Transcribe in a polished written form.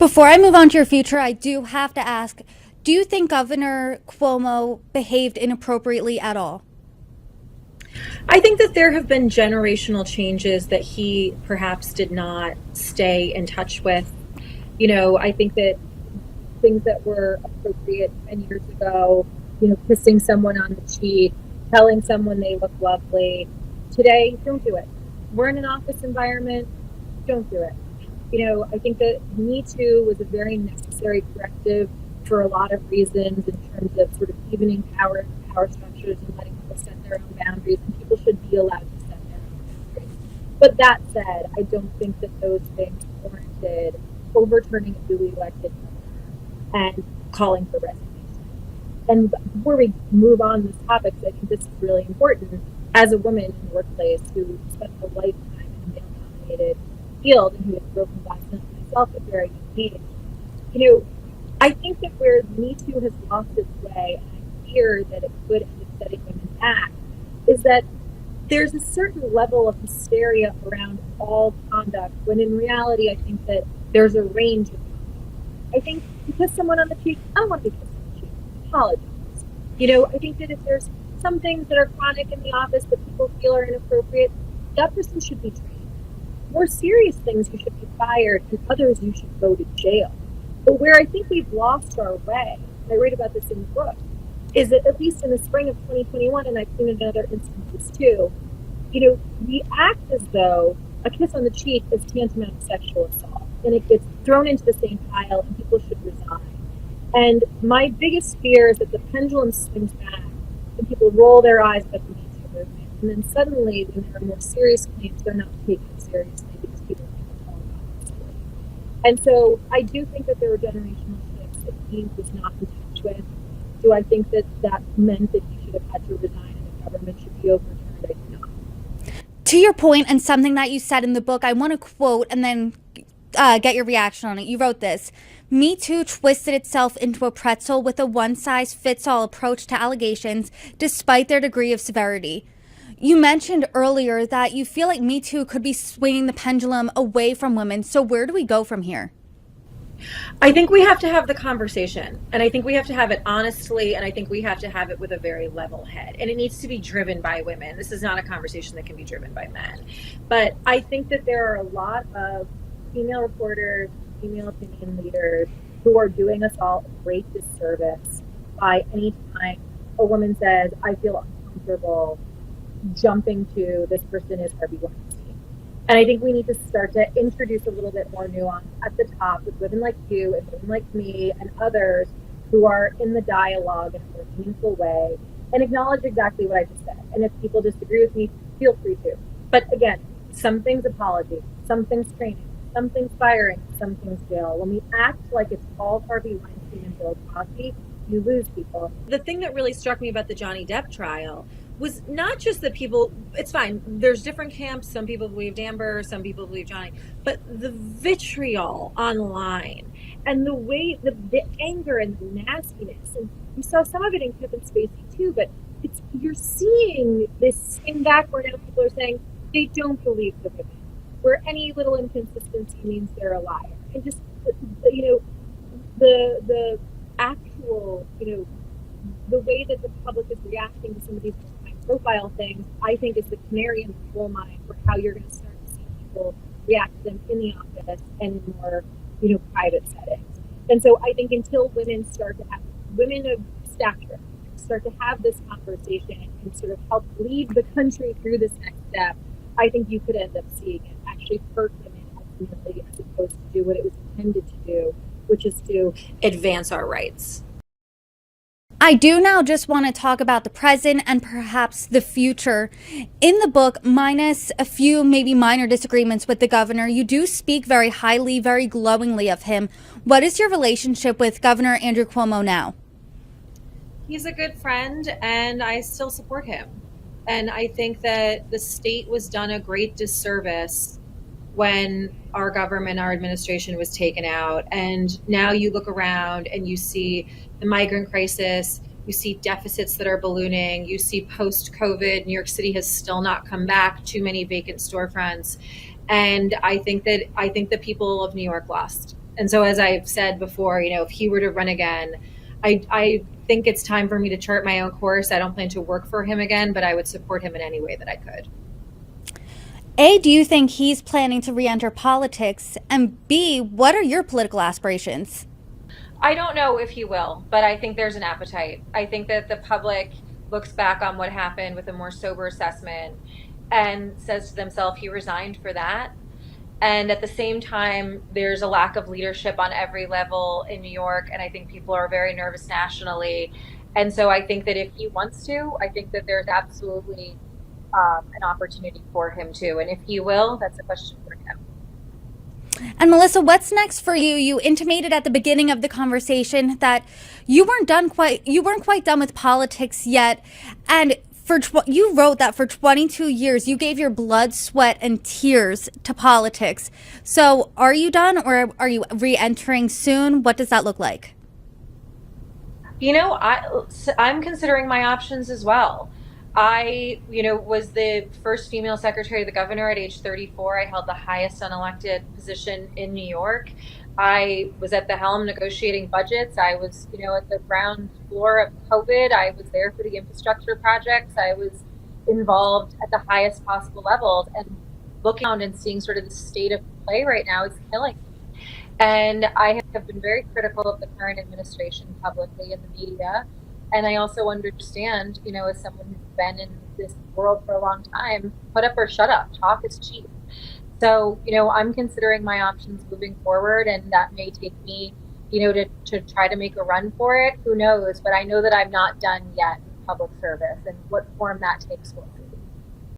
Before I move on to your future, I do have to ask, do you think Governor Cuomo behaved inappropriately at all? I think that there have been generational changes that he perhaps did not stay in touch with. I think that things that were appropriate 10 years ago, kissing someone on the cheek, telling someone they look lovely, today, don't do it. We're in an office environment, don't do it. I think that Me Too was a very necessary corrective for a lot of reasons in terms of sort of evening power structures and letting people set their own boundaries, and people should be allowed to set their own boundaries. But that said, I don't think that those things warranted overturning a duly elected governor and calling for resignation. And before we move on to this topic, I think this is really important. As a woman in the workplace who spent a lifetime in a male-dominated field and who has broken glass myself at very young age, I think that where Me Too has lost its way, and I fear that it could end up setting women back, is that there's a certain level of hysteria around all conduct, when in reality, I think that there's a range of conduct. I think you kiss someone on the cheek, I don't want to be kissed on the cheek. Apologize. I think that if there's some things that are chronic in the office that people feel are inappropriate, that person should be trained. More serious things, you should be fired, and others, you should go to jail. But where I think we've lost our way, and I write about this in the book, is that at least in the spring of 2021, and I've seen it in other instances too, we act as though a kiss on the cheek is tantamount to sexual assault, and it gets thrown into the same pile, and people should resign. And my biggest fear is that the pendulum swings back, and people roll their eyes at the Me Too movement, and then suddenly, when there are more serious claims, they're not taken seriously because people think it's all about history. And so I do think that there were generational shifts that he was not in touch with. Do I think that that meant that he should have had to resign and the government should be overturned? I do not. To your point, and something that you said in the book, I want to quote and then get your reaction on it. You wrote this: Me Too twisted itself into a pretzel with a one-size-fits-all approach to allegations, despite their degree of severity. You mentioned earlier that you feel like Me Too could be swinging the pendulum away from women. So where do we go from here? I think we have to have the conversation, and I think we have to have it honestly, and I think we have to have it with a very level head, and it needs to be driven by women. This is not a conversation that can be driven by men. But I think that there are a lot of female reporters, female opinion leaders who are doing us all a great disservice by any time a woman says, I feel uncomfortable jumping to this person is Harvey Weinstein. And I think we need to start to introduce a little bit more nuance at the top with women like you and women like me and others who are in the dialogue in a more meaningful way, and acknowledge exactly what I just said. And if people disagree with me, feel free to. But again, some things apology, some things training, some things firing, some things jail. When we act like it's all Harvey Weinstein and Bill Cosby, you lose people. The thing that really struck me about the Johnny Depp trial was not just that people, it's fine, there's different camps, some people believed Amber, some people believe Johnny, but the vitriol online and the way, the anger and the nastiness, and you saw some of it in Kevin Spacey too, but you're seeing this same back where now people are saying they don't believe the women, where any little inconsistency means they're a liar. And just, the actual, the way that the public is reacting to some of these high-profile things, I think, is the canary in the coal mine for how you're going to start to see people react to them in the office and in more, private settings. And so I think until women of stature start to have this conversation and sort of help lead the country through this next step, I think you could end up seeing it actually hurt women ultimately, as opposed to do what it was intended to do, which is to advance our rights. I do now just want to talk about the present and perhaps the future. In the book, minus a few maybe minor disagreements with the governor, you do speak very highly, very glowingly of him. What is your relationship with Governor Andrew Cuomo now? He's a good friend, and I still support him. And I think that the state was done a great disservice when our government, our administration was taken out. And now you look around and you see the migrant crisis, you see deficits that are ballooning, you see post-COVID, New York City has still not come back, too many vacant storefronts. And I think the people of New York lost. And so, as I've said before, if he were to run again, I think it's time for me to chart my own course. I don't plan to work for him again, but I would support him in any way that I could. A, do you think he's planning to re-enter politics? And B, what are your political aspirations? I don't know if he will, but I think there's an appetite. I think that the public looks back on what happened with a more sober assessment and says to themselves, he resigned for that. And at the same time, there's a lack of leadership on every level in New York. And I think people are very nervous nationally. And so I think that if he wants to, I think that there's absolutely an opportunity for him to. And if he will, that's a question for him. And Melissa, what's next for you? You intimated at the beginning of the conversation that you weren't quite done with politics yet, and you wrote that for 22 years you gave your blood, sweat, and tears to politics. So, are you done, or are you re-entering soon? What does that look like? I'm considering my options as well. Was the first female secretary of the governor at age 34. I held the highest unelected position in New York. I was at the helm negotiating budgets. I was, at the ground floor of COVID. I was there for the infrastructure projects. I was involved at the highest possible levels. And looking around and seeing sort of the state of play right now is killing me. And I have been very critical of the current administration publicly in the media. And I also understand, as someone who's been in this world for a long time, put up or shut up. Talk is cheap. So, I'm considering my options moving forward, and that may take me, to try to make a run for it. Who knows? But I know that I'm not done yet in public service, and what form that takes will see.